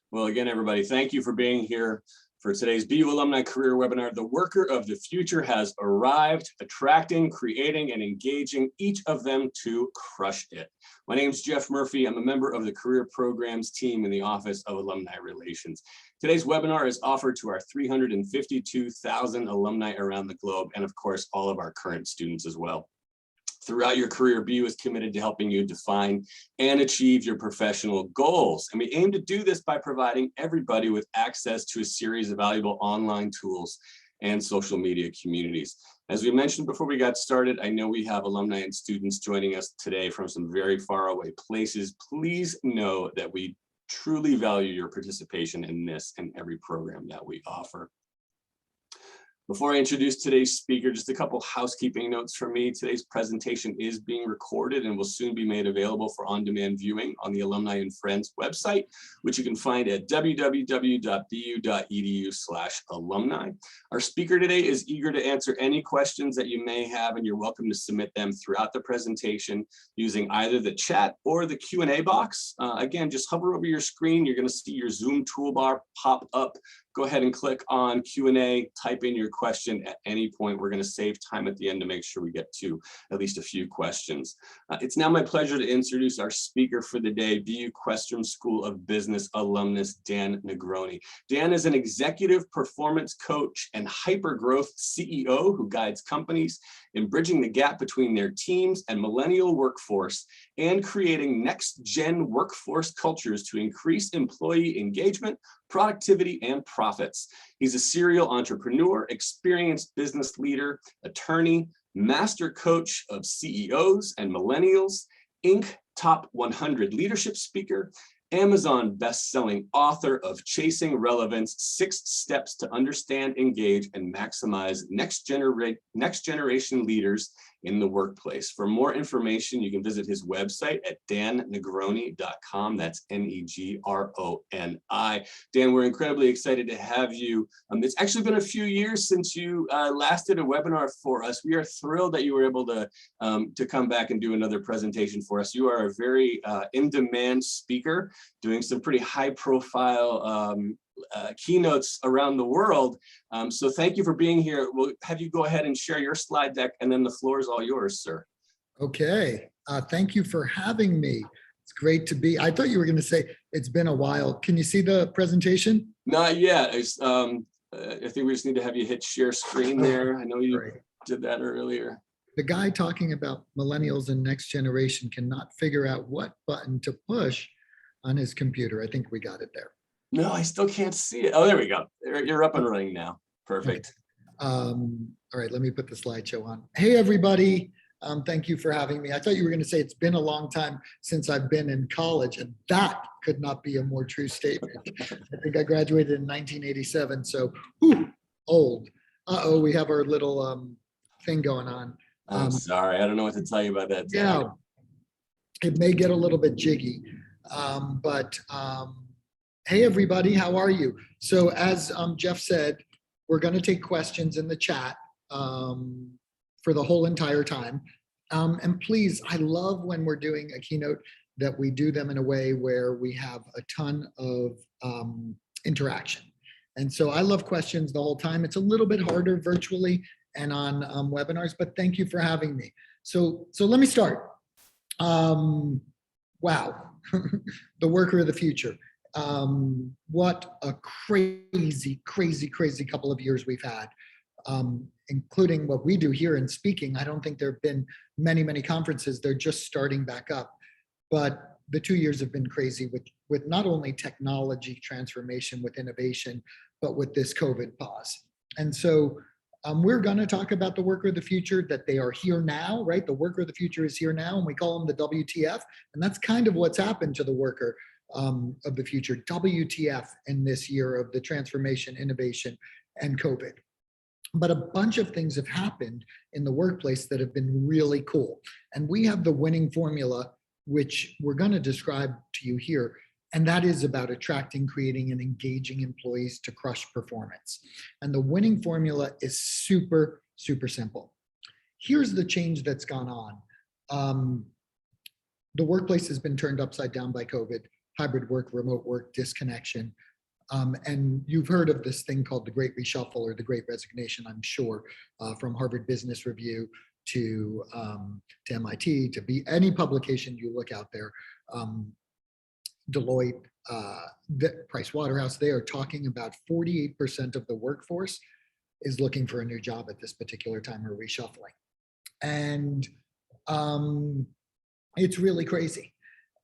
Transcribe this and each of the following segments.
Well, again, everybody, thank you for being here for today's BU Alumni Career Webinar. The worker of the future has arrived, attracting, creating, and engaging each of them to crush it. My name is Jeff Murphy. I'm a member of the Career Programs team in the Office of Alumni Relations. Today's webinar is offered to our 352,000 alumni around the globe, and of course, all of our current students as well. Throughout your career, BU is committed to helping you define and achieve your professional goals. And we aim to do this by providing everybody with access to a series of valuable online tools and social media communities. As we mentioned before we got started, I know we have alumni and students joining us today from some very far away places. Please know that we truly value your participation in this and every program that we offer. Before I introduce today's speaker, just a couple housekeeping notes from me. Today's presentation is being recorded and will soon be made available for on-demand viewing on the Alumni and Friends website, which you can find at www.bu.edu/alumni. Our speaker today is eager to answer any questions that you may have, and you're welcome to submit them throughout the presentation using either the chat or the Q&A box. Again, just hover over your screen. You're going to see your Zoom toolbar pop up. Go ahead and click on Q&A, type in your question at any point. We're going to save time at the end to make sure we get to at least a few questions. It's now my pleasure to introduce our speaker for the day, BU Questrom School of Business alumnus, Dan Negroni. Dan is an executive performance coach and hyper-growth CEO who guides companies in bridging the gap between their teams and millennial workforce and creating next-gen workforce cultures to increase employee engagement, productivity, and profits. He's a serial entrepreneur, experienced business leader, attorney, master coach of CEOs and millennials, Inc. Top 100 leadership speaker, Amazon best-selling author of Chasing Relevance: 6 Steps to Understand, Engage, and Maximize Next Generation Leaders in the Workplace. For more information, you can visit his website at dannegroni.com. That's Negroni. Dan, we're incredibly excited to have you. It's actually been a few years since you last did a webinar for us. We are thrilled that you were able to come back and do another presentation for us. You are a very in-demand speaker, doing some pretty high-profile keynotes around the world. So thank you for being here. We'll have you go ahead and share your slide deck, and then the floor is all yours, sir. Okay, thank you for having me. It's great to be. I thought you were going to say it's been a while. Can you see the presentation? Not yet. I think we just need to have you hit share screen there. I know you did that earlier. The guy talking about millennials and next generation cannot figure out what button to push on his computer. I think we got it there. No, I still can't see it. Oh, there we go. You're up and running now. Perfect. Okay. All right, let me put the slideshow on. Hey, everybody. Thank you for having me. I thought you were going to say it's been a long time since I've been in college, and that could not be a more true statement. I think I graduated in 1987, so old. Uh-oh, we have our little thing going on. I'm sorry. I don't know what to tell you about that. Yeah, it may get a little bit jiggy, hey, everybody, how are you? So as Jeff said, we're going to take questions in the chat for the whole entire time. And please, I love when we're doing a keynote that we do them in a way where we have a ton of interaction. And so I love questions the whole time. It's a little bit harder virtually and on webinars, but thank you for having me. So let me start. Wow, the worker of the future. What a crazy couple of years we've had, including what we do here in speaking. I don't think there have been many conferences. They're just starting back up. But the 2 years have been crazy with not only technology transformation, with innovation, but with this COVID pause. And so we're going to talk about the worker of the future, that they are here now, right? The worker of the future is here now, and we call them the WTF. And that's kind of what's happened to the worker of the future, WTF, in this year of the transformation, innovation, and COVID. But a bunch of things have happened in the workplace that have been really cool. And we have the winning formula, which we're going to describe to you here. And that is about attracting, creating, and engaging employees to crush performance. And the winning formula is super simple. Here's the change that's gone on. The workplace has been turned upside down by COVID. hybrid work, remote work, disconnection. And you've heard of this thing called the Great Reshuffle or the Great Resignation, I'm sure, from Harvard Business Review to MIT, to be any publication you look out there, Deloitte, Price Waterhouse, they are talking about 48% of the workforce is looking for a new job at this particular time or reshuffling. And it's really crazy.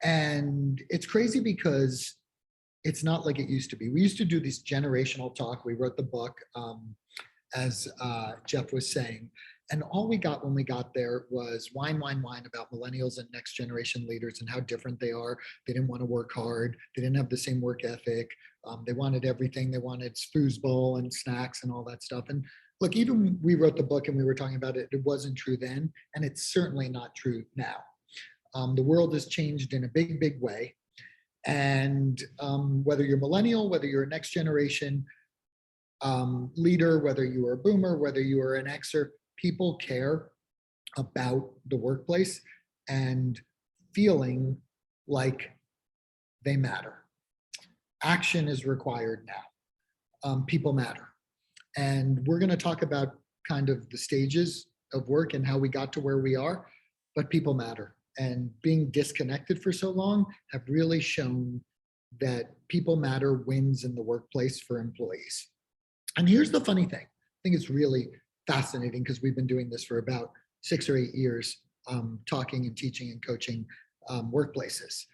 And it's crazy because it's not like it used to be. We used to do this generational talk. We wrote the book, as Jeff was saying, and all we got when we got there was whine about millennials and next generation leaders and how different they are. They didn't want to work hard. They didn't have the same work ethic. They wanted everything. They wanted foosball and snacks and all that stuff. And look, even we wrote the book and we were talking about it, it wasn't true then, and it's certainly not true now. The world has changed in a big, big way. And whether you're millennial, whether you're a next generation leader, whether you are a boomer, whether you are an Xer, people care about the workplace and feeling like they matter. Action is required now. People matter. And we're going to talk about kind of the stages of work and how we got to where we are, but people matter. And being disconnected for so long have really shown that people matter wins in the workplace for employees. And here's the funny thing. I think it's really fascinating because we've been doing this for about 6 or 8 years, talking and teaching and coaching workplaces.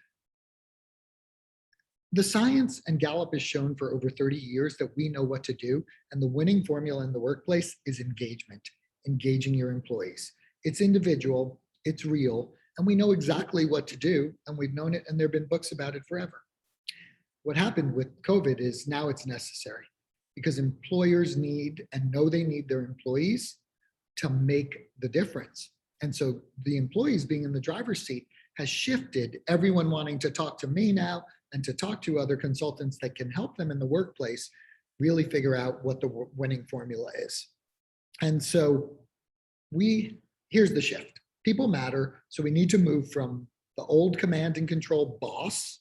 The science, and Gallup has shown for over 30 years that we know what to do, and the winning formula in the workplace is engagement, engaging your employees. It's individual, it's real, and we know exactly what to do, and we've known it, and there have been books about it forever. What happened with COVID is now it's necessary because employers need and know they need their employees to make the difference. And so the employees being in the driver's seat has shifted everyone wanting to talk to me now and to talk to other consultants that can help them in the workplace really figure out what the winning formula is. And so here's the shift. People matter, so we need to move from the old command and control boss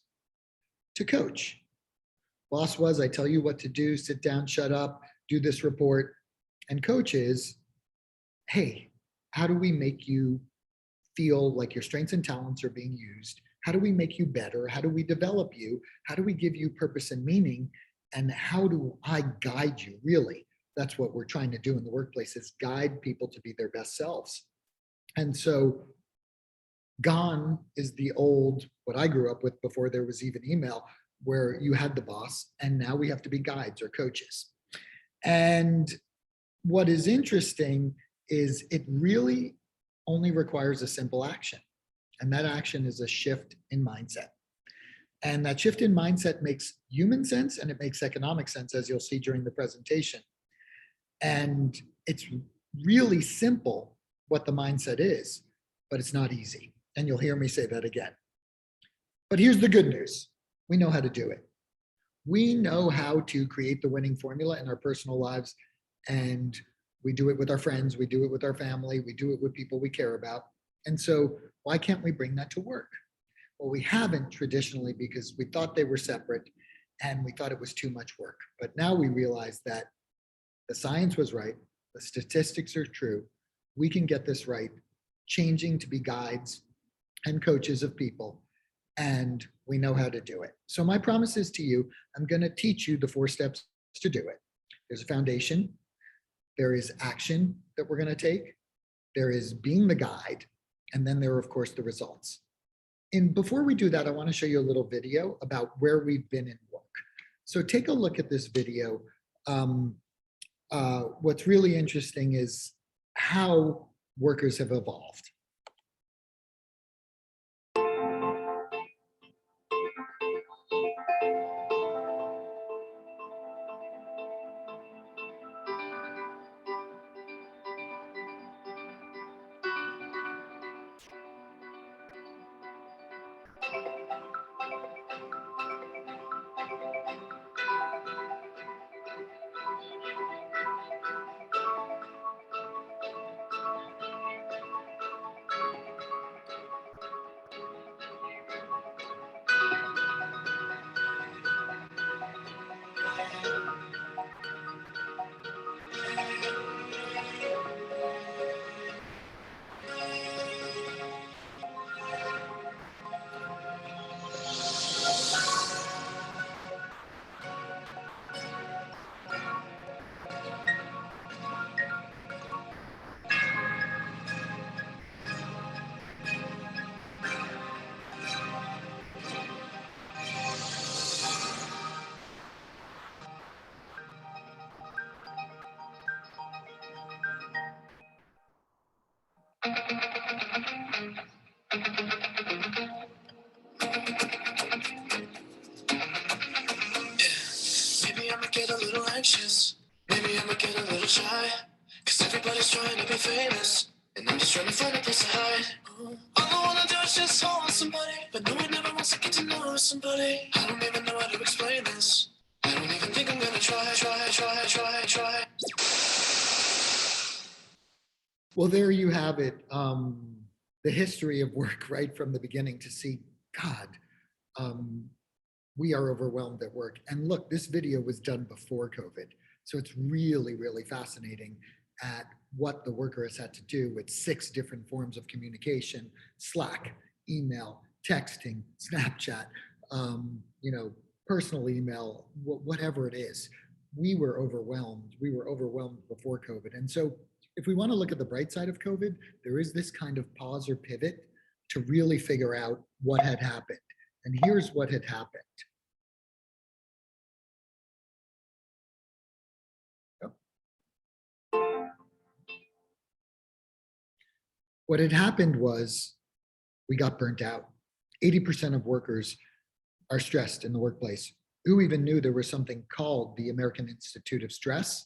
to coach. Boss was, I tell you what to do, sit down, shut up, do this report. And coach is, hey, how do we make you feel like your strengths and talents are being used? How do we make you better? How do we develop you? How do we give you purpose and meaning? And how do I guide you, really? That's what we're trying to do in the workplace, is guide people to be their best selves. And so gone is the old, what I grew up with before there was even email, where you had the boss, and now we have to be guides or coaches. And what is interesting is it really only requires a simple action. And that action is a shift in mindset. And that shift in mindset makes human sense and it makes economic sense, as you'll see during the presentation. And it's really simple what the mindset is, but it's not easy. And you'll hear me say that again. But here's the good news. We know how to do it. We know how to create the winning formula in our personal lives, and we do it with our friends, we do it with our family, we do it with people we care about. And so why can't we bring that to work? Well, we haven't traditionally because we thought they were separate and we thought it was too much work. But now we realize that the science was right, the statistics are true, we can get this right, changing to be guides and coaches of people, and we know how to do it. So my promise is to you, I'm going to teach you the 4 steps to do it. There's a foundation, there is action that we're going to take, there is being the guide, and then there are, of course, the results. And before we do that, I want to show you a little video about where we've been in work. So take a look at this video. What's really interesting is how workers have evolved. get a little anxious. Maybe I'ma get a little shy. Cause everybody's trying to be famous. And I'm just trying to find a place to hide. All I wanna do is just hold somebody. But no one ever wants to get to know somebody. I don't even know how to explain this. I don't even think I'm gonna try. Well, there you have it. The history of work right from the beginning to see, God, we are overwhelmed at work. And look, this video was done before COVID. So it's really, really fascinating at what the worker has had to do with 6 different forms of communication: Slack, email, texting, Snapchat, personal email, whatever it is. We were overwhelmed. We were overwhelmed before COVID. And so if we want to look at the bright side of COVID, there is this kind of pause or pivot to really figure out what had happened. And here's what had happened. What had happened was we got burnt out. 80% of workers are stressed in the workplace. Who even knew there was something called the American Institute of Stress?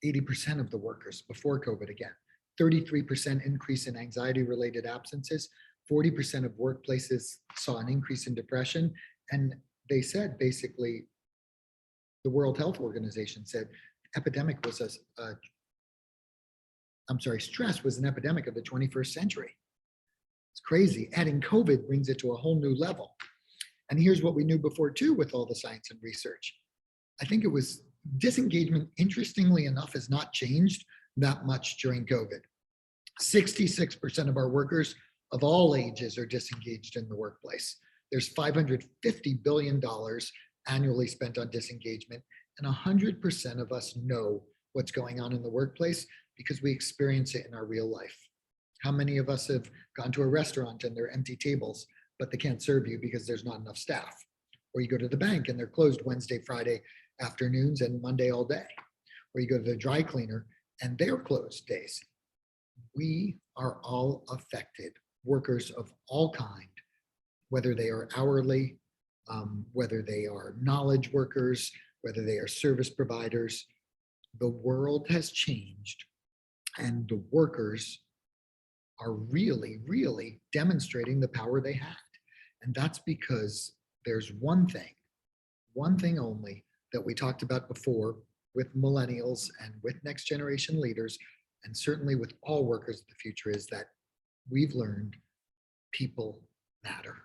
80% of the workers before COVID again. 33% increase in anxiety-related absences. 40% of workplaces saw an increase in depression. And they said, basically, the World Health Organization said stress was an epidemic of the 21st century. It's crazy. Adding COVID brings it to a whole new level. And here's what we knew before too with all the science and research. I think it was disengagement, interestingly enough, has not changed that much during COVID. 66% of our workers of all ages are disengaged in the workplace. There's $550 billion annually spent on disengagement, and 100% of us know what's going on in the workplace because we experience it in our real life. How many of us have gone to a restaurant and there are empty tables, but they can't serve you because there's not enough staff? Or you go to the bank and they're closed Wednesday, Friday afternoons and Monday all day. Or you go to the dry cleaner and they're closed days. We are all affected, workers of all kind, whether they are hourly, whether they are knowledge workers, whether they are service providers. The world has changed and the workers are really, really demonstrating the power they had. And that's because there's one thing only that we talked about before with millennials and with next generation leaders, and certainly with all workers of the future, is that we've learned people matter.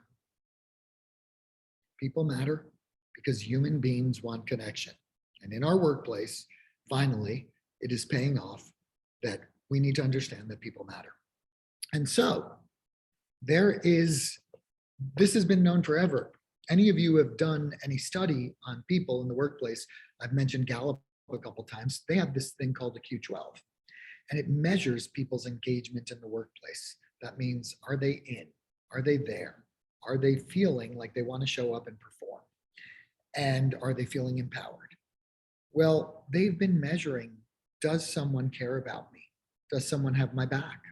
People matter because human beings want connection. And in our workplace, finally, it is paying off that we need to understand that people matter. And so this has been known forever. Any of you have done any study on people in the workplace? I've mentioned Gallup a couple times. They have this thing called the Q12, and it measures people's engagement in the workplace. That means, are they in? Are they there? Are they feeling like they want to show up and perform? And are they feeling empowered? Well, they've been measuring, does someone care about me? Does someone have my back?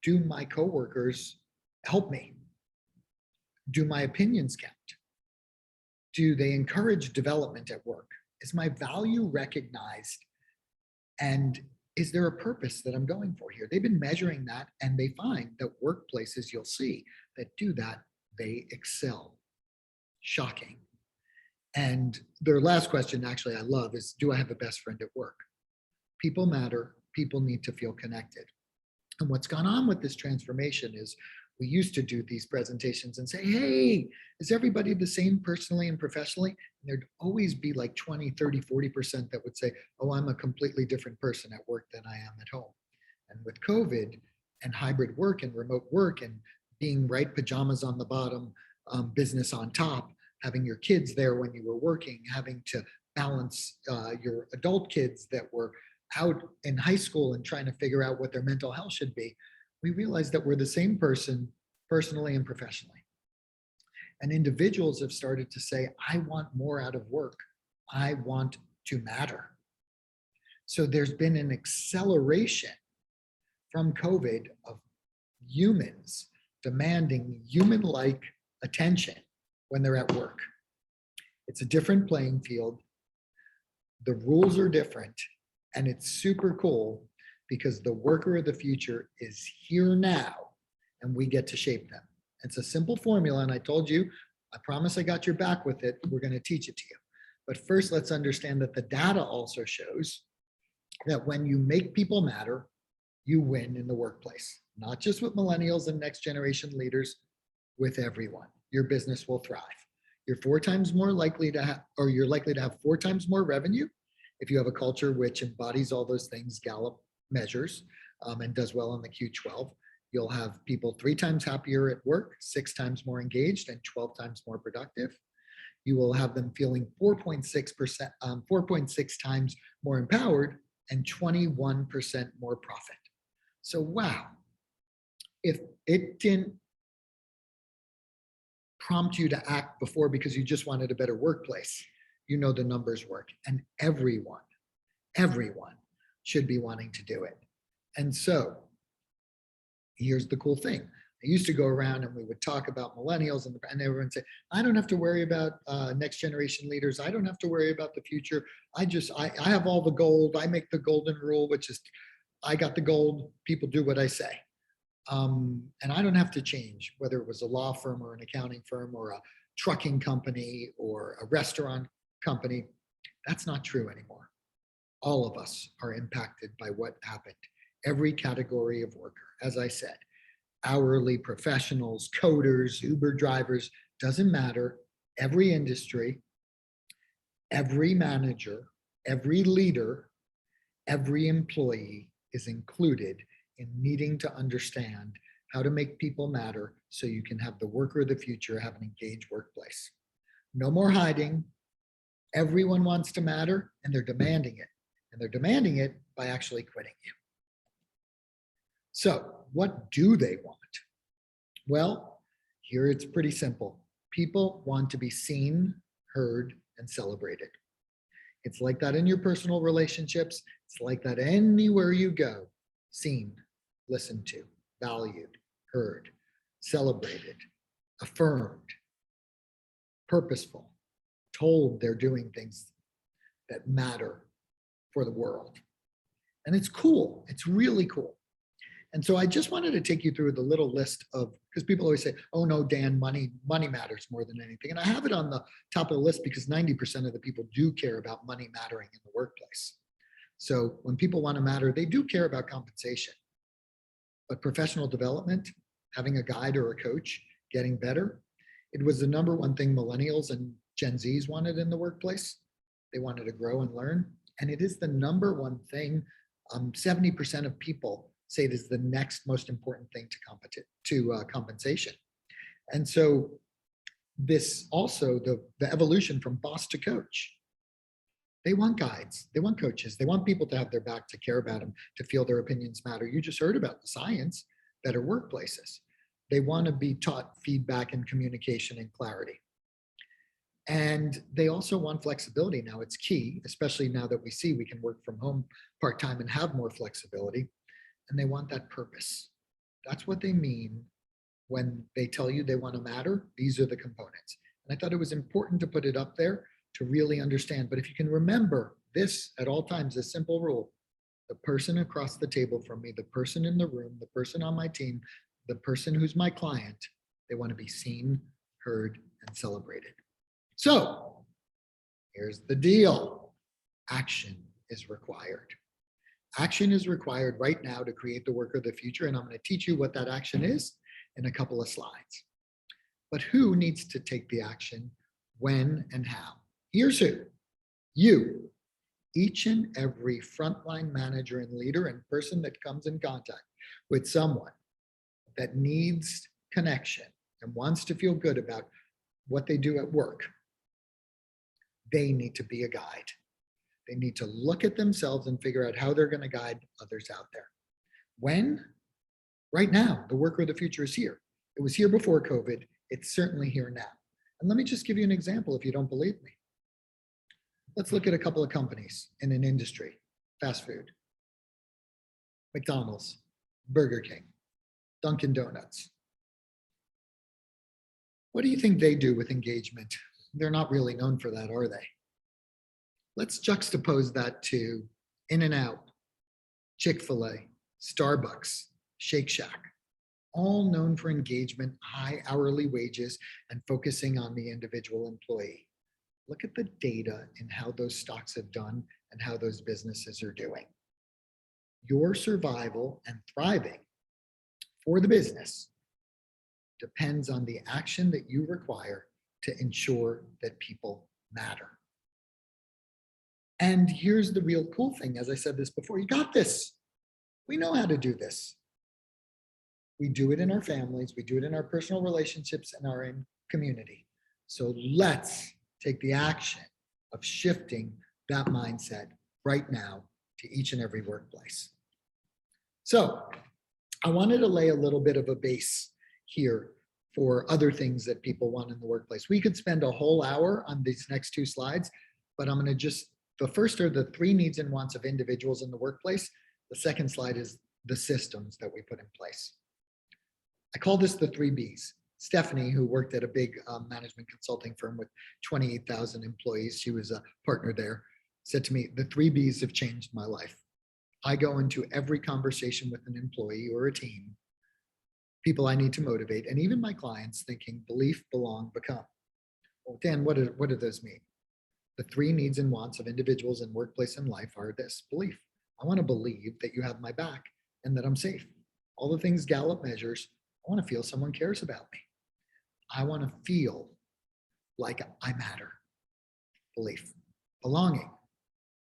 Do my coworkers help me? Do my opinions count? Do they encourage development at work? Is my value recognized? And is there a purpose that I'm going for here? They've been measuring that, and they find that workplaces you'll see that do that, they excel. Shocking. And their last question, actually, I love is, do I have a best friend at work? People matter. People need to feel connected. And what's gone on with this transformation is we used to do these presentations and say, hey, is everybody the same personally and professionally? And there'd always be like 20, 30, 40% that would say, oh, I'm a completely different person at work than I am at home. And with COVID and hybrid work and remote work and being right pajamas on the bottom, business on top, having your kids there when you were working, having to balance your adult kids that were out in high school and trying to figure out what their mental health should be, we realized that we're the same person personally and professionally. And individuals have started to say, I want more out of work. I want to matter. So there's been an acceleration from COVID of humans demanding human-like attention when they're at work. It's a different playing field. The rules are different, and it's super cool because the worker of the future is here now, and we get to shape them. It's a simple formula, and I told you, I promise I got your back with it. We're going to teach it to you. But first, let's understand that the data also shows that when you make people matter, you win in the workplace, not just with millennials and next generation leaders, with everyone. Your business will thrive. You're 4 times more likely to have, or you're likely to have 4 times more revenue if you have a culture which embodies all those things Gallup measures and does well on the Q12. You'll have people 3 times happier at work, 6 times more engaged, and 12 times more productive. You will have them feeling 4.6 times more empowered and 21% more profit. So wow, if it didn't prompt you to act before because you just wanted a better workplace, you know the numbers work, and everyone should be wanting to do it. And so here's the cool thing. I used to go around and we would talk about millennials and everyone would say, I don't have to worry about next generation leaders. I don't have to worry about the future. I have all the gold. I make the golden rule, which is I got the gold. People do what I say. And I don't have to change, whether it was a law firm or an accounting firm or a trucking company or a restaurant company. That's not true anymore. All of us are impacted by what happened. Every category of worker, as I said, hourly professionals, coders, Uber drivers, doesn't matter. Every industry, every manager, every leader, every employee is included in needing to understand how to make people matter so you can have the worker of the future have an engaged workplace. No more hiding. Everyone wants to matter, and they're demanding it. And they're demanding it by actually quitting you. So what do they want? Well, here it's pretty simple. People want to be seen, heard, and celebrated. It's like that in your personal relationships. It's like that anywhere you go. Seen, listened to, valued, heard, celebrated, affirmed, purposeful, told they're doing things that matter for the world. And it's cool. It's really cool. And so I just wanted to take you through the little list of, because people always say, oh no, Dan, money matters more than anything. And I have it on the top of the list because 90% of the people do care about money mattering in the workplace. So when people want to matter, they do care about compensation. But professional development, having a guide or a coach, getting better, it was the number one thing millennials and Gen Zs wanted in the workplace. They wanted to grow and learn. And it is the number one thing 70% of people say it is the next most important thing to compensation. And so this also, the evolution from boss to coach, they want guides, they want coaches, they want people to have their back, to care about them, to feel their opinions matter. You just heard about the science, better workplaces. They want to be taught feedback and communication and clarity. And they also want flexibility. Now it's key, especially now that we see we can work from home part-time and have more flexibility. And they want that purpose. That's what they mean when they tell you they want to matter. These are the components. And I thought it was important to put it up there to really understand. But if you can remember this at all times, a simple rule: the person across the table from me, the person in the room, the person on my team, the person who's my client, they want to be seen, heard, and celebrated. So here's the deal. Action is required. Action is required right now to create the worker of the future, and I'm going to teach you what that action is in a couple of slides. But who needs to take the action, when, and how? Here's who. You. Each and every frontline manager and leader and person that comes in contact with someone that needs connection and wants to feel good about what they do at work, they need to be a guide. They need to look at themselves and figure out how they're going to guide others out there. When? Right now. The worker of the future is here. It was here before COVID. It's certainly here now. And let me just give you an example if you don't believe me. Let's look at a couple of companies in an industry. Fast food. McDonald's, Burger King, Dunkin' Donuts. What do you think they do with engagement they're not really known for that, are they? Let's juxtapose that to In-N-Out, Chick-fil-A, Starbucks, Shake Shack, all known for engagement, high hourly wages, and focusing on the individual employee. Look at the data and how those stocks have done and how those businesses are doing. Your survival and thriving for the business depends on the action that you require to ensure that people matter. And here's the real cool thing. As I said this before, you got this. We know how to do this. We do it in our families. We do it in our personal relationships and our community. So let's take the action of shifting that mindset right now to each and every workplace. So I wanted to lay a little bit of a base here for other things that people want in the workplace. We could spend a whole hour on these next two slides, but I'm going to just, the first are the 3 needs and wants of individuals in the workplace. The second slide is the systems that we put in place. I call this the 3 Bs. Stephanie, who worked at a big management consulting firm with 28,000 employees, she was a partner there, said to me, the 3 Bs have changed my life. I go into every conversation with an employee or a team, people I need to motivate, and even my clients thinking belief, belong, become. Well, Dan, what do those mean? The 3 needs and wants of individuals in workplace and life are this: belief. I want to believe that you have my back and that I'm safe. All the things Gallup measures, I want to feel someone cares about me. I want to feel like I matter. Belief. Belonging.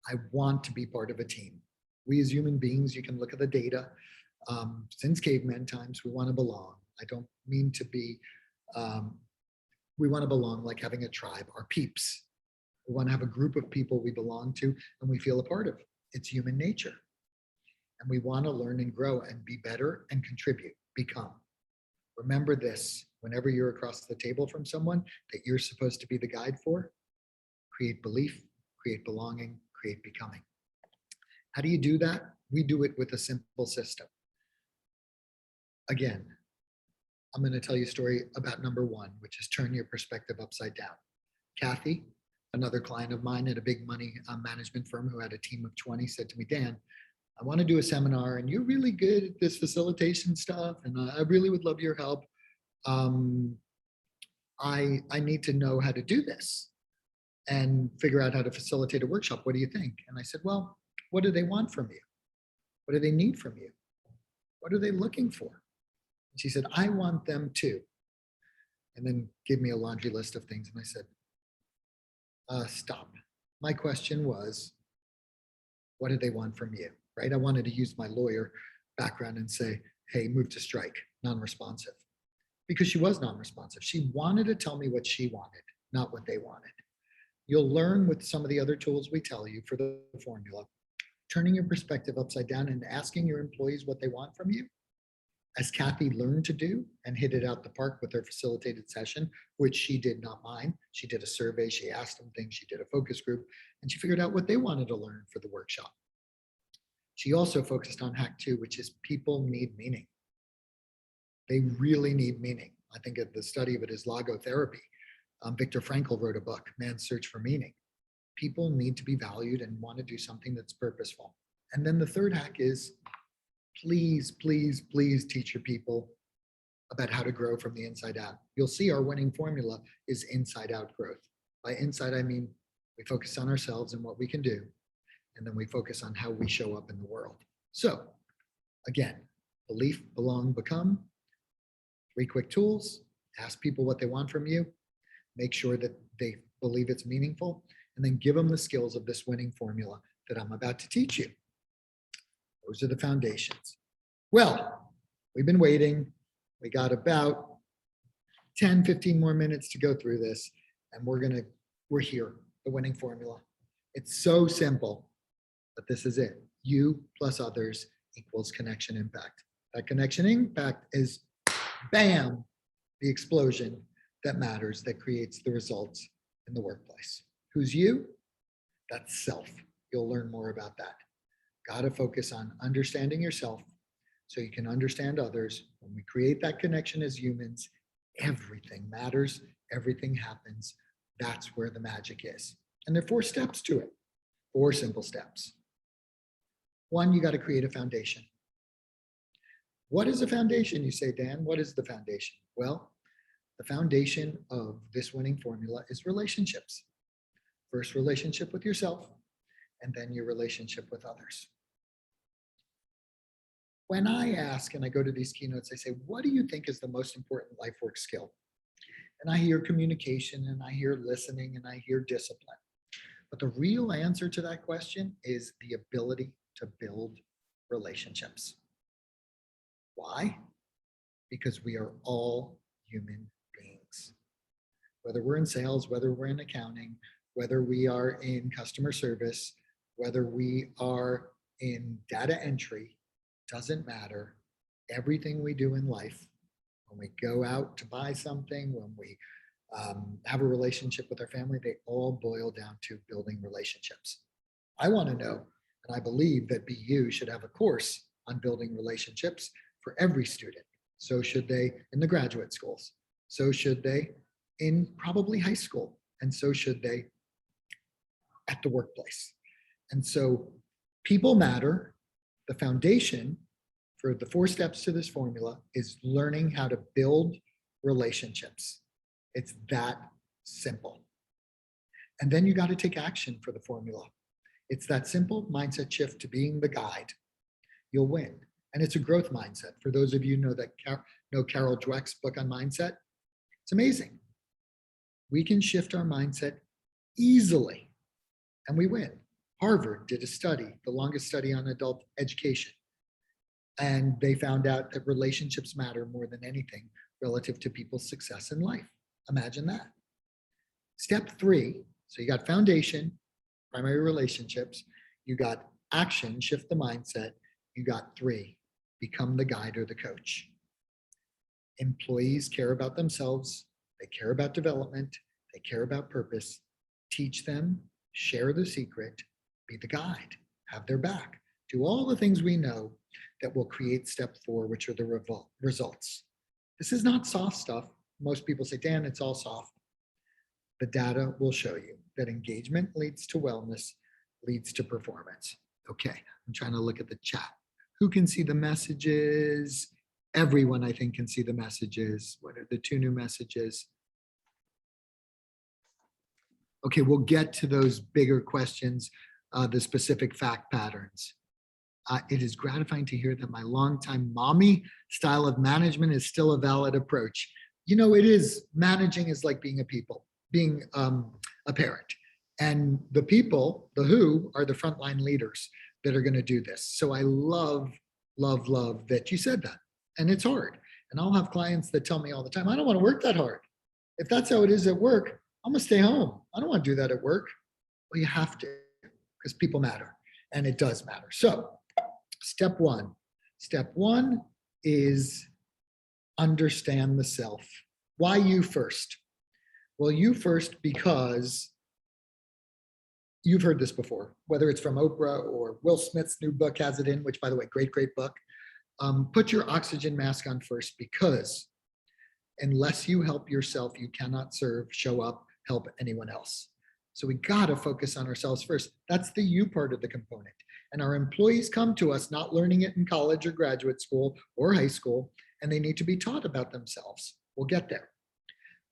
I want to be part of a team. We as human beings, you can look at the data, since caveman times, we want to belong. I don't mean to be, we want to belong like having a tribe, our peeps. We want to have a group of people we belong to and we feel a part of. It's human nature. And we want to learn and grow and be better and contribute, become. Remember this, whenever you're across the table from someone that you're supposed to be the guide for, create belief, create belonging, create becoming. How do you do that? We do it with a simple system. Again, I'm going to tell you a story about number 1, which is turn your perspective upside down. Kathy, another client of mine at a big money management firm who had a team of 20, said to me, Dan, I want to do a seminar and you're really good at this facilitation stuff and I really would love your help. I need to know how to do this and figure out how to facilitate a workshop. What do you think? And I said, well, what do they want from you? What do they need from you? What are they looking for? And she said, I want them to. And then give me a laundry list of things. And I said, stop. My question was, what do they want from you? Right? I wanted to use my lawyer background and say, hey, move to strike, non-responsive. Because she was non-responsive. She wanted to tell me what she wanted, not what they wanted. You'll learn with some of the other tools we tell you for the formula, turning your perspective upside down and asking your employees what they want from you. As Kathy learned to do and hit it out the park with her facilitated session, which she did not mind. She did a survey, she asked them things, she did a focus group, and she figured out what they wanted to learn for the workshop. She also focused on hack 2, which is people need meaning. They really need meaning. I think the study of it is logotherapy. Viktor Frankl wrote a book, Man's Search for Meaning. People need to be valued and want to do something that's purposeful. And then the third hack is please, please, please teach your people about how to grow from the inside out. You'll see our winning formula is inside out growth. By inside, I mean we focus on ourselves and what we can do, and then we focus on how we show up in the world. So again, belief, belong, become. 3 quick tools: ask people what they want from you, make sure that they believe it's meaningful, and then give them the skills of this winning formula that I'm about to teach you. Those are the foundations. Well, we've been waiting. We got about 10, 15 more minutes to go through this, and we're here, the winning formula. It's so simple, but this is it. You plus others equals connection impact. That connection impact is, bam, the explosion that matters, that creates the results in the workplace. Who's you? That's self. You'll learn more about that. Got to focus on understanding yourself so you can understand others. When we create that connection as humans, everything matters, everything happens. That's where the magic is. And there are 4 steps to it, 4 simple steps. 1, you got to create a foundation. What is a foundation, you say, Dan? What is the foundation? Well, the foundation of this winning formula is relationships. First, relationship with yourself, and then your relationship with others. When I ask and I go to these keynotes, I say, what do you think is the most important life work skill? And I hear communication, and I hear listening, and I hear discipline. But the real answer to that question is the ability to build relationships. Why? Because we are all human beings. Whether we're in sales, whether we're in accounting, whether we are in customer service, whether we are in data entry, doesn't matter. Everything we do in life, when we go out to buy something, when we have a relationship with our family, they all boil down to building relationships. I want to know, and I believe that BU should have a course on building relationships for every student. So should they in the graduate schools. So should they in probably high school. And so should they at the workplace. And so people matter. The foundation for the 4 steps to this formula is learning how to build relationships. It's that simple. And then you got to take action for the formula. It's that simple mindset shift to being the guide. You'll win. And it's a growth mindset. For those of you know that know Carol Dweck's book on mindset, it's amazing. We can shift our mindset easily and we win. Harvard did a study, the longest study on adult education. And they found out that relationships matter more than anything relative to people's success in life. Imagine that. Step 3, so you got foundation, primary relationships, you got action, shift the mindset, you got 3, become the guide or the coach. Employees care about themselves, they care about development, they care about purpose. Teach them, share the secret, be the guide, have their back. Do all the things we know that will create step 4, which are the results. This is not soft stuff. Most people say, Dan, it's all soft. The data will show you that engagement leads to wellness, leads to performance. Okay, I'm trying to look at the chat. Who can see the messages? Everyone, I think, can see the messages. What are the 2 new messages? Okay, we'll get to those bigger questions, the specific fact patterns. It is gratifying to hear that my longtime mommy style of management is still a valid approach. You know, it is. Managing is like being a parent. And the people, the who, are the frontline leaders that are going to do this. So I love, love, love that you said that. And it's hard. And I'll have clients that tell me all the time, I don't want to work that hard. If that's how it is at work, I'm going to stay home. I don't want to do that at work. Well, you have to, because people matter. And it does matter. So step 1. Step 1 is understand the self. Why you first? Well, you first because you've heard this before, whether it's from Oprah or Will Smith's new book has it in, which, by the way, great, great book. Put your oxygen mask on first, because unless you help yourself, you cannot serve, show up, help anyone else. So we got to focus on ourselves first. That's the you part of the component. And our employees come to us not learning it in college or graduate school or high school, and they need to be taught about themselves. We'll get there.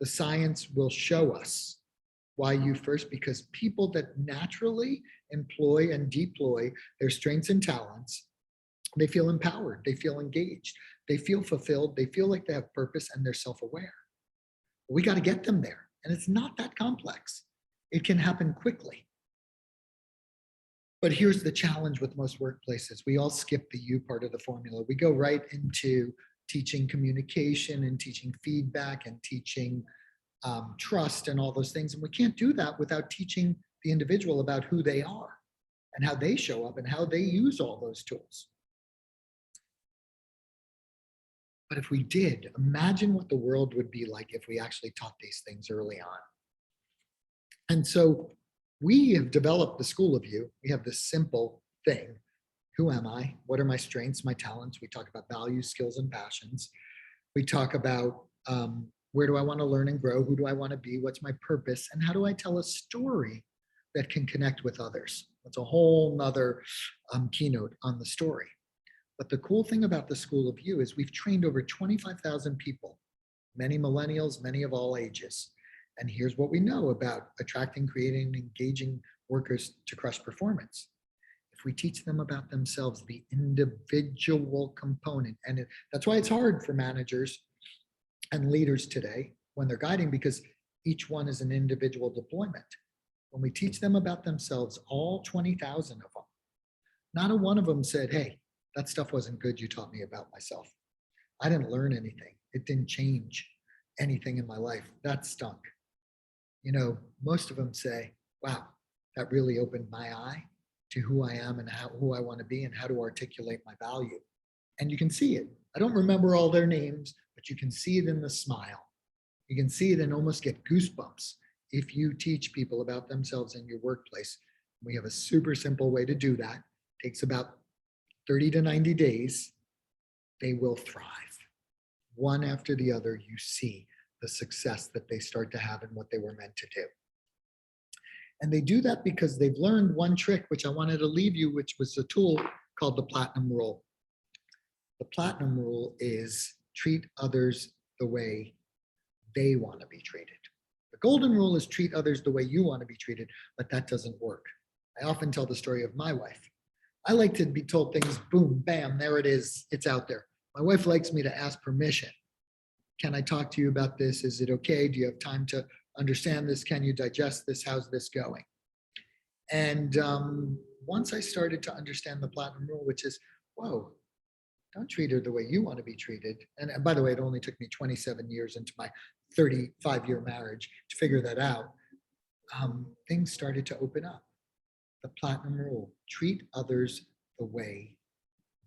The science will show us why you first, because people that naturally employ and deploy their strengths and talents, they feel empowered, they feel engaged, they feel fulfilled, they feel like they have purpose, and they're self-aware. We got to get them there. And it's not that complex. It can happen quickly. But here's the challenge with most workplaces. We all skip the you part of the formula. We go right into teaching communication and teaching feedback and teaching trust and all those things. And we can't do that without teaching the individual about who they are and how they show up and how they use all those tools. But if we did, imagine what the world would be like if we actually taught these things early on. And so we have developed the School of You. We have this simple thing. Who am I? What are my strengths, my talents? We talk about values, skills, and passions. We talk about Where do I want to learn and grow? Who do I want to be? What's my purpose? And how do I tell a story that can connect with others? That's a whole nother keynote on the story. But the cool thing about the School of You is we've trained over 25,000 people, many millennials, many of all ages. And here's what we know about attracting, creating, and engaging workers to crush performance. If we teach them about themselves, the individual component, and that's why it's hard for managers and leaders today when they're guiding, because each one is an individual deployment. When we teach them about themselves, all 20,000 of them, not a one of them said, hey, that stuff wasn't good you taught me about myself. I didn't learn anything. It didn't change anything in my life. That stunk. You know, most of them say, wow, that really opened my eye to who I am and who I want to be and how to articulate my value. And you can see it. I don't remember all their names, but you can see it in the smile. You can see it and almost get goosebumps if you teach people about themselves in your workplace. We have a super simple way to do that. It takes about 30 to 90 days. They will thrive. One after the other, you see the success that they start to have and what they were meant to do. And they do that because they've learned one trick, which I wanted to leave you, which was a tool called the Platinum Rule. The Platinum Rule is treat others the way they want to be treated. The Golden Rule is treat others the way you want to be treated, but that doesn't work. I often tell the story of my wife. I like to be told things, boom, bam, there it is, it's out there. My wife likes me to ask permission. Can I talk to you about this? Is it okay? Do you have time to understand this? Can you digest this? How's this going? And once I started to understand the Platinum Rule, which is, whoa, don't treat her the way you want to be treated. And by the way, it only took me 27 years into my 35-year marriage to figure that out. Things started to open up. The Platinum Rule, treat others the way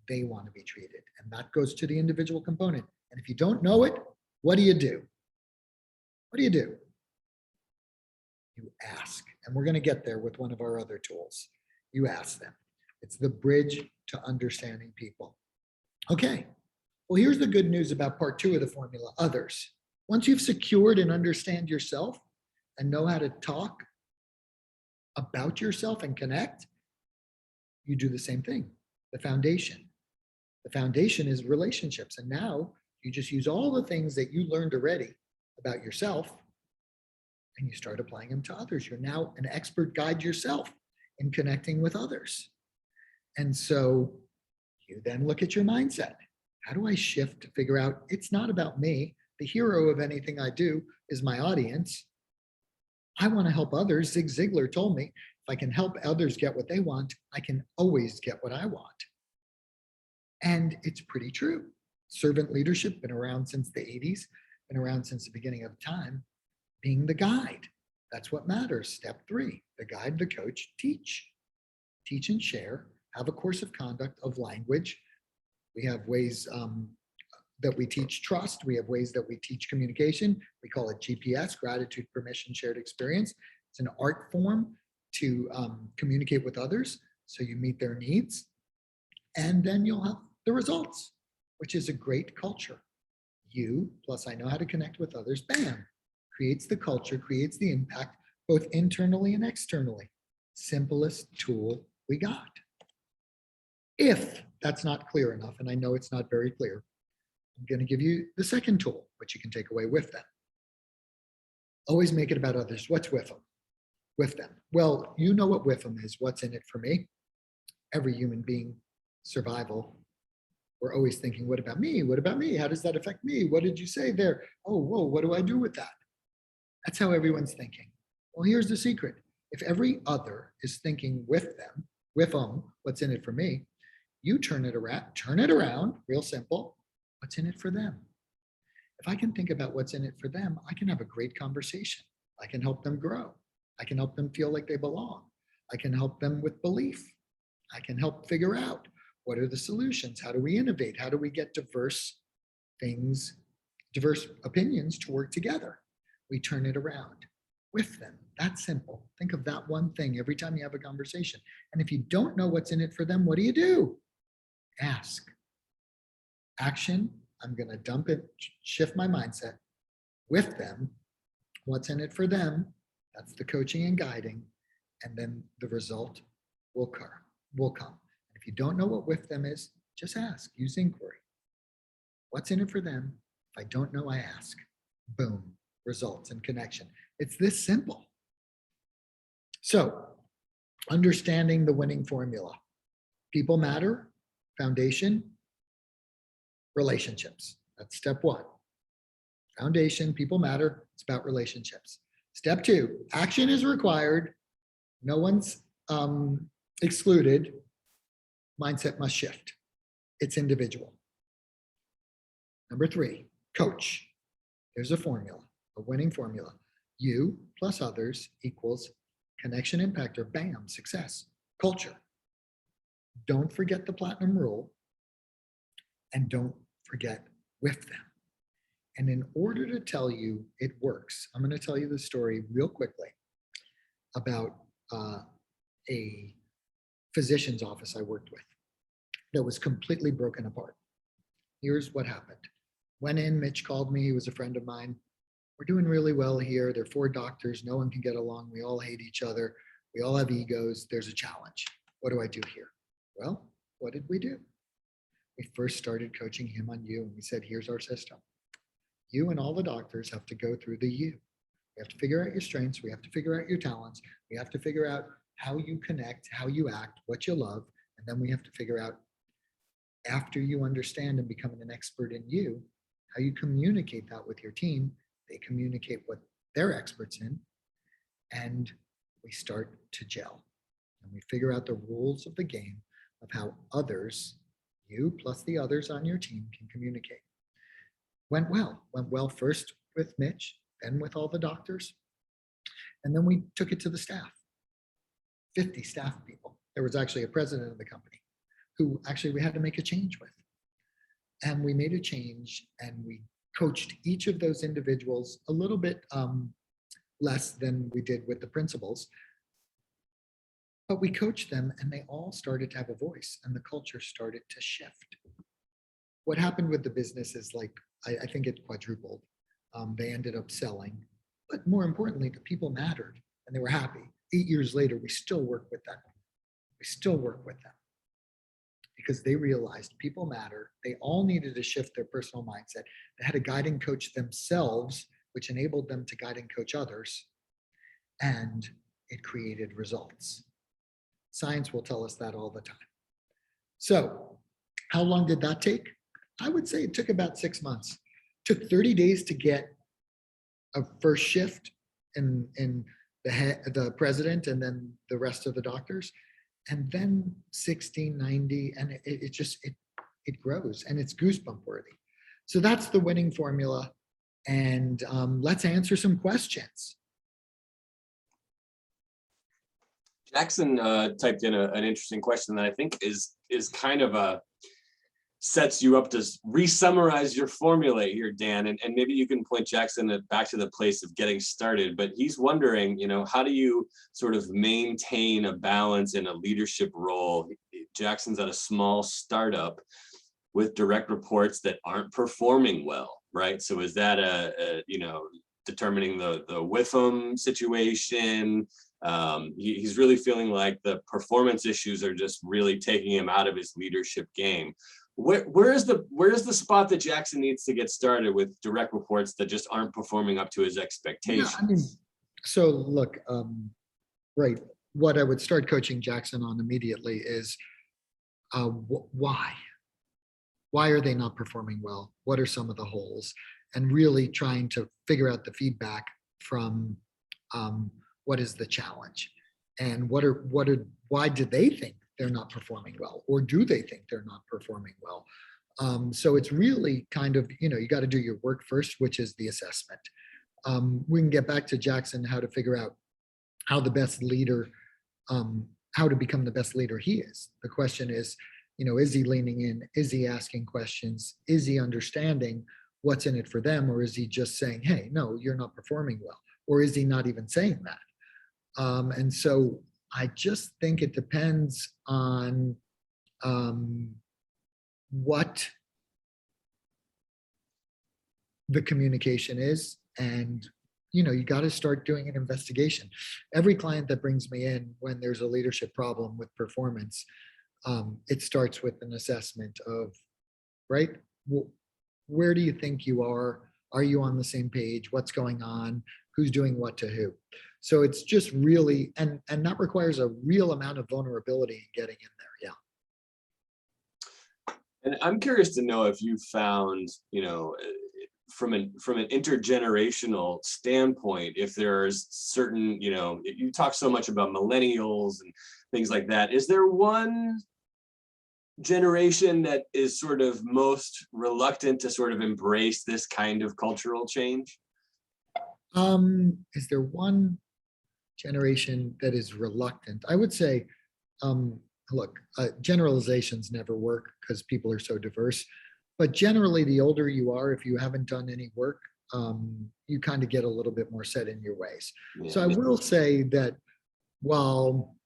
they want to be treated. And that goes to the individual component. And if you don't know it, what do you do? What do you do? You ask. And we're going to get there with one of our other tools. You ask them. It's the bridge to understanding people. Okay. Well, here's the good news about part 2 of the formula, others. Once you've secured and understand yourself and know how to talk about yourself and connect, you do the same thing. The foundation. The foundation is relationships. And now you just use all the things that you learned already about yourself and you start applying them to others. You're now an expert guide yourself in connecting with others. And so you then look at your mindset. How do I shift to figure out it's not about me? The hero of anything I do is my audience. I want to help others. Zig Ziglar told me, if I can help others get what they want, I can always get what I want. And it's pretty true. Servant leadership, been around since the 80s, been around since the beginning of time. Being the guide, that's what matters. Step 3, the guide, the coach, teach. Teach and share, have a course of conduct of language. We have ways that we teach trust. We have ways that we teach communication. We call it GPS, gratitude, permission, shared experience. It's an art form to communicate with others so you meet their needs. And then you'll have the results, which is a great culture. You, plus I know how to connect with others, bam, creates the culture, creates the impact, both internally and externally. Simplest tool we got. If that's not clear enough, and I know it's not very clear, I'm going to give you the second tool, which you can take away with them. Always make it about others. What's with them? With them. Well, you know what with them is. What's in it for me? Every human being, survival. We're always thinking, what about me? What about me? How does that affect me? What did you say there? Oh, whoa, what do I do with that? That's how everyone's thinking. Well, here's the secret. If every other is thinking with them, what's in it for me? You turn it around, real simple. What's in it for them? If I can think about what's in it for them, I can have a great conversation. I can help them grow. I can help them feel like they belong. I can help them with belief. I can help figure out what are the solutions? How do we innovate? How do we get diverse things, diverse opinions to work together? We turn it around with them. That's simple. Think of that one thing every time you have a conversation. And if you don't know what's in it for them, what do? Ask. Action, I'm going to dump it, shift my mindset. with them, what's in it for them, that's the coaching and guiding, and then the result will come. If you don't know what with them is, just ask, use inquiry. What's in it for them? If I don't know, I ask. Boom, results and connection. It's this simple. So, understanding the winning formula. People matter, foundation, relationships. That's step one. Foundation, people matter, it's about relationships. Step two, action is required. No one's excluded. Mindset must shift. It's individual. Number three, coach. There's a formula, a winning formula. You plus others equals connection, impact, or bam, success. Culture. Don't forget the platinum rule, and don't forget with them. And in order to tell you it works, I'm going to tell you the story real quickly about a physician's office I worked with that was completely broken apart. Here's what happened. Went in, Mitch called me, he was a friend of mine. We're doing really well here. There are 4 doctors, no one can get along. We all hate each other. We all have egos. There's a challenge. What do I do here? Well, what did we do? We first started coaching him on you, and we said, here's our system. You and all the doctors have to go through the you. We have to figure out your strengths. We have to figure out your talents. We have to figure out how you connect, how you act, what you love. And then we have to figure out, after you understand and become an expert in you, how you communicate that with your team. They communicate what they're experts in, and we start to gel. And we figure out the rules of the game of how others, you plus the others on your team, can communicate. Went well first with Mitch, then with all the doctors. And then we took it to the staff, 50 staff people. There was actually a president of the company who actually we had to make a change with. And we made a change, and we coached each of those individuals a little bit less than we did with the principals. But we coached them, and they all started to have a voice, and the culture started to shift. What happened with the business is, like, I think it quadrupled. They ended up selling, but more importantly, the people mattered and they were happy. 8 years later, we still work with them. We still work with them because they realized people matter. They all needed to shift their personal mindset. They had a guide and coach themselves, which enabled them to guide and coach others, and it created results. Science will tell us that all the time. So how long did that take? I would say it took about 6 months. It took 30 days to get a first shift in the president and then the rest of the doctors, and then 60, 90, and it grows, and it's goosebump worthy. So that's the winning formula. And let's answer some questions. Jackson typed in an interesting question that I think is kind of sets you up to re-summarize your formula here, Dan, and maybe you can point Jackson back to the place of getting started. But he's wondering, how do you sort of maintain a balance in a leadership role? Jackson's at a small startup with direct reports that aren't performing well, right? So is that determining the WIFM situation? He's really feeling like the performance issues are just really taking him out of his leadership game. Where is the spot that Jackson needs to get started with direct reports that just aren't performing up to his expectations? Yeah, so look, right. What I would start coaching Jackson on immediately is why? Why are they not performing well? What are some of the holes? And really trying to figure out the feedback from what is the challenge, and why do they think they're not performing well, or do they think they're not performing well? So it's really kind of, you got to do your work first, which is the assessment. We can get back to Jackson, how to figure out how the best leader, how to become the best leader he is. The question is, is he leaning in? Is he asking questions? Is he understanding what's in it for them? Or is he just saying, hey, no, you're not performing well? Or is he not even saying that? And so I just think it depends on what the communication is And you got to start doing an investigation. Every client that brings me in when there's a leadership problem with performance, it starts with an assessment of, right, where do you think you are? Are you on the same page? What's going on? Who's doing what to who? So it's just really, and that requires a real amount of vulnerability in getting in there. Yeah. And I'm curious to know if you found, from an intergenerational standpoint, if there's certain, you talk so much about millennials and things like that. Is there one generation that is sort of most reluctant to sort of embrace this kind of cultural change? Is there one generation that is reluctant? I would say, look, generalizations never work because people are so diverse. But generally, the older you are, if you haven't done any work, you kind of get a little bit more set in your ways. Yeah. So I will say that while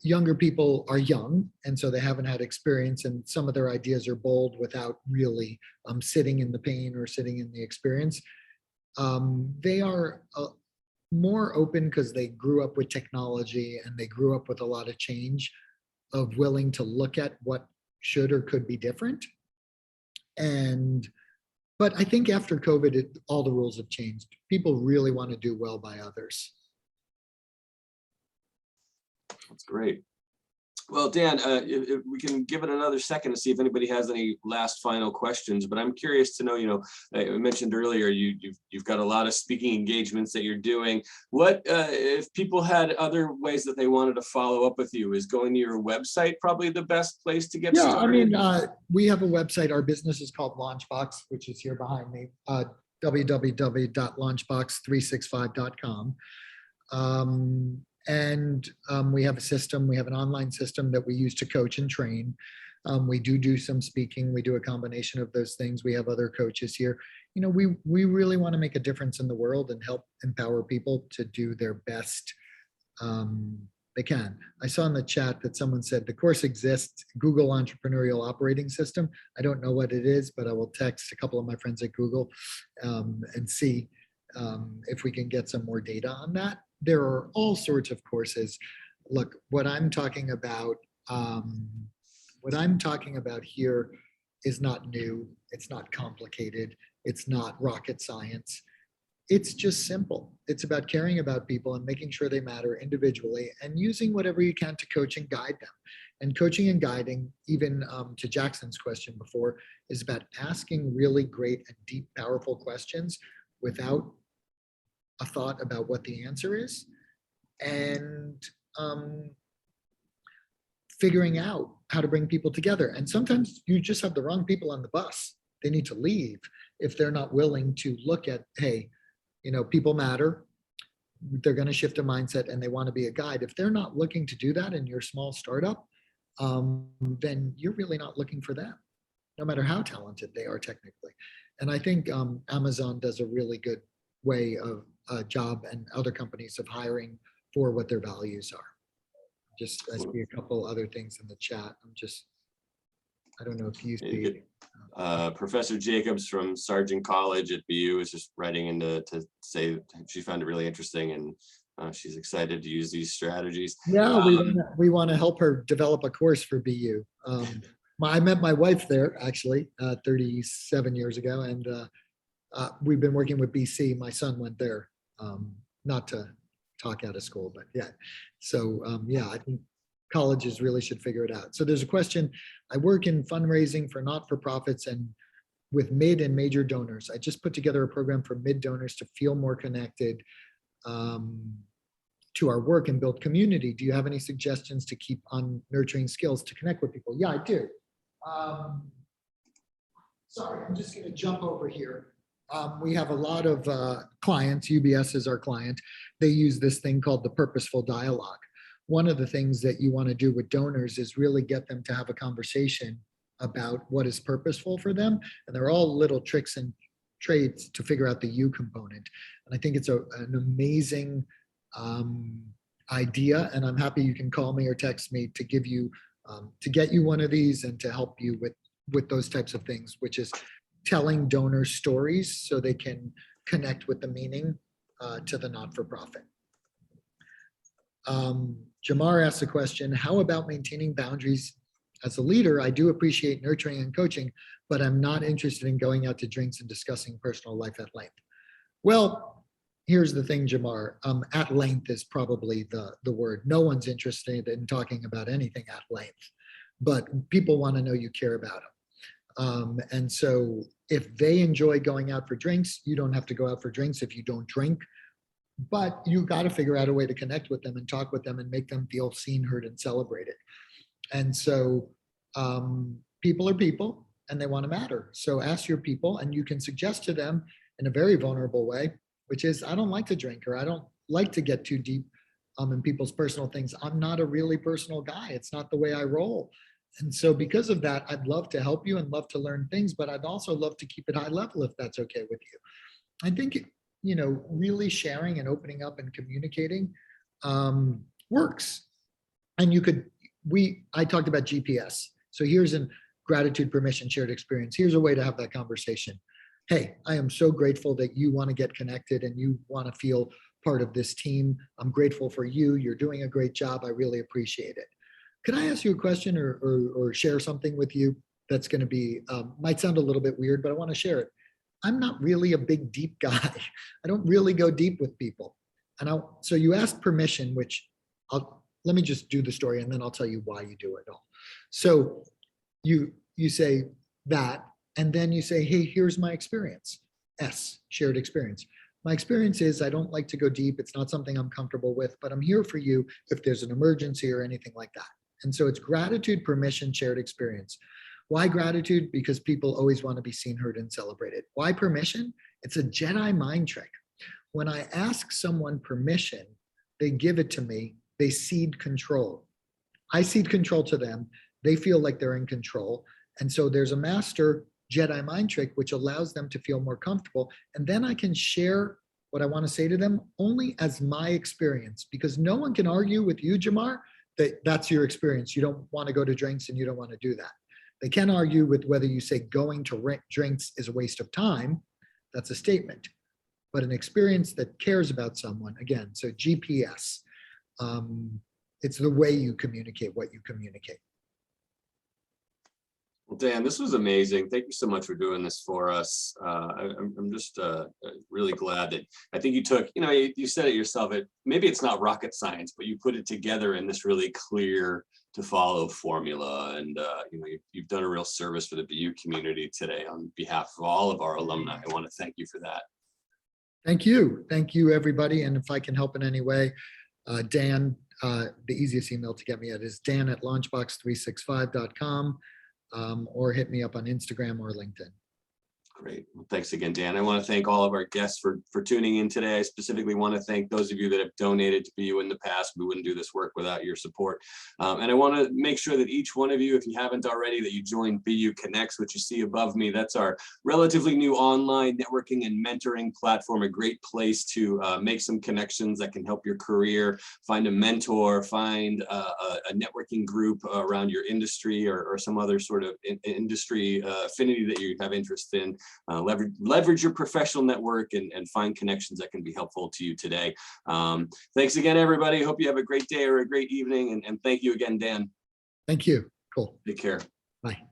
younger people are young, and so they haven't had experience, and some of their ideas are bold without really sitting in the pain or sitting in the experience, they are more open because they grew up with technology and they grew up with a lot of change, of willing to look at what should or could be different. But I think after COVID, all the rules have changed. People really want to do well by others. That's great. Well, Dan, if we can give it another second to see if anybody has any last final questions, but I'm curious to know, I mentioned earlier, you've got a lot of speaking engagements that you're doing. What, if people had other ways that they wanted to follow up with you, is going to your website probably the best place to get started? Yeah, I mean, we have a website. Our business is called Launchbox, which is here behind me, www.launchbox365.com. And we have a system, we have an online system that we use to coach and train. We do some speaking, we do a combination of those things. We have other coaches here. We really want to make a difference in the world and help empower people to do their best they can. I saw in the chat that someone said the course exists, Google Entrepreneurial Operating System. I don't know what it is, but I will text a couple of my friends at Google and see if we can get some more data on that. There are all sorts of courses. Look, what I'm talking about here is not new. It's not complicated. It's not rocket science. It's just simple. It's about caring about people and making sure they matter individually and using whatever you can to coach and guide them. And coaching and guiding, even to Jackson's question before, is about asking really great and deep, powerful questions without a thought about what the answer is, and figuring out how to bring people together. And sometimes you just have the wrong people on the bus. They need to leave if they're not willing to look at, hey, people matter. They're going to shift a mindset and they want to be a guide. If they're not looking to do that in your small startup, then you're really not looking for them, no matter how talented they are technically. And I think Amazon does a really good way of job, and other companies, of hiring for what their values are. Just I see a couple other things in the chat. I don't know if you see. Professor Jacobs from Sargent College at BU is just writing in to say she found it really interesting, and she's excited to use these strategies. Yeah, we want to help her develop a course for BU. I met my wife there actually 37 years ago, and we've been working with BC. My son went there, not to talk out of school, but yeah. So yeah, I think colleges really should figure it out. So there's a question. I work in fundraising for not-for-profits and with mid and major donors. I just put together a program for mid donors to feel more connected to our work and build community. Do you have any suggestions to keep on nurturing skills to connect with people? Yeah, I do. Sorry, I'm just going to jump over here. We have a lot of clients. UBS is our client. They use this thing called the purposeful dialogue. One of the things that you want to do with donors is really get them to have a conversation about what is purposeful for them. And they're all little tricks and traits to figure out the you component. And I think it's an amazing idea. And I'm happy you can call me or text me to give you, to get you one of these and to help you with those types of things, which is telling donor stories so they can connect with the meaning to the not-for-profit. Jamar asked the question, how about maintaining boundaries as a leader? I do appreciate nurturing and coaching, but I'm not interested in going out to drinks and discussing personal life at length. Well, here's the thing, Jamar. At length is probably the word. No one's interested in talking about anything at length, but people want to know you care about them. And so if they enjoy going out for drinks, you don't have to go out for drinks if you don't drink, but you got to figure out a way to connect with them and talk with them and make them feel seen, heard, and celebrated. And so people are people and they want to matter. So ask your people, and you can suggest to them in a very vulnerable way, which is, I don't like to drink, or I don't like to get too deep in people's personal things. I'm not a really personal guy. It's not the way I roll. And so because of that, I'd love to help you and love to learn things, but I'd also love to keep it high level if that's okay with you. I think, you know, really sharing and opening up and communicating works. And you could, I talked about GPS. So here's a gratitude, permission, shared experience. Here's a way to have that conversation. Hey, I am so grateful that you want to get connected and you want to feel part of this team. I'm grateful for you. You're doing a great job. I really appreciate it. Could I ask you a question or share something with you that's going to be, might sound a little bit weird, but I want to share it. I'm not really a big, deep guy. I don't really go deep with people. And so you asked permission, which let me just do the story and then I'll tell you why you do it all. So you say that, and then you say, hey, here's my experience. S, shared experience. My experience is I don't like to go deep. It's not something I'm comfortable with, but I'm here for you if there's an emergency or anything like that. And so it's gratitude, permission, shared experience. Why gratitude? Because people always want to be seen, heard, and celebrated. Why permission? It's a Jedi mind trick. When I ask someone permission, they give it to me. They cede control. I cede control to them. They feel like they're in control. And so there's a master Jedi mind trick, which allows them to feel more comfortable. And then I can share what I want to say to them only as my experience, because no one can argue with you, Jamar, that that's your experience. You don't want to go to drinks and you don't want to do that. They can argue with whether you say going to drinks is a waste of time. That's a statement. But an experience that cares about someone, again, so GPS, it's the way you communicate what you communicate. Well, Dan, this was amazing. Thank you so much for doing this for us. I'm just really glad that I think you took, you know, you said it yourself, maybe it's not rocket science, but you put it together in this really clear to follow formula. And, you know, you've done a real service for the BU community today on behalf of all of our alumni. I want to thank you for that. Thank you. Thank you, everybody. And if I can help in any way, Dan, the easiest email to get me at is dan@launchbox365.com. Or hit me up on Instagram or LinkedIn. Great. Well, thanks again, Dan. I want to thank all of our guests for tuning in today. I specifically want to thank those of you that have donated to BU in the past. We wouldn't do this work without your support. And I want to make sure that each one of you, if you haven't already, that you join BU Connects, which you see above me. That's our relatively new online networking and mentoring platform, a great place to make some connections that can help your career, find a mentor, find a networking group around your industry or some other sort of industry affinity that you have interest in. Leverage your professional network and find connections that can be helpful to you today. Thanks again, everybody. Hope you have a great day or a great evening. And thank you again, Dan. Thank you. Cool. Take care. Bye.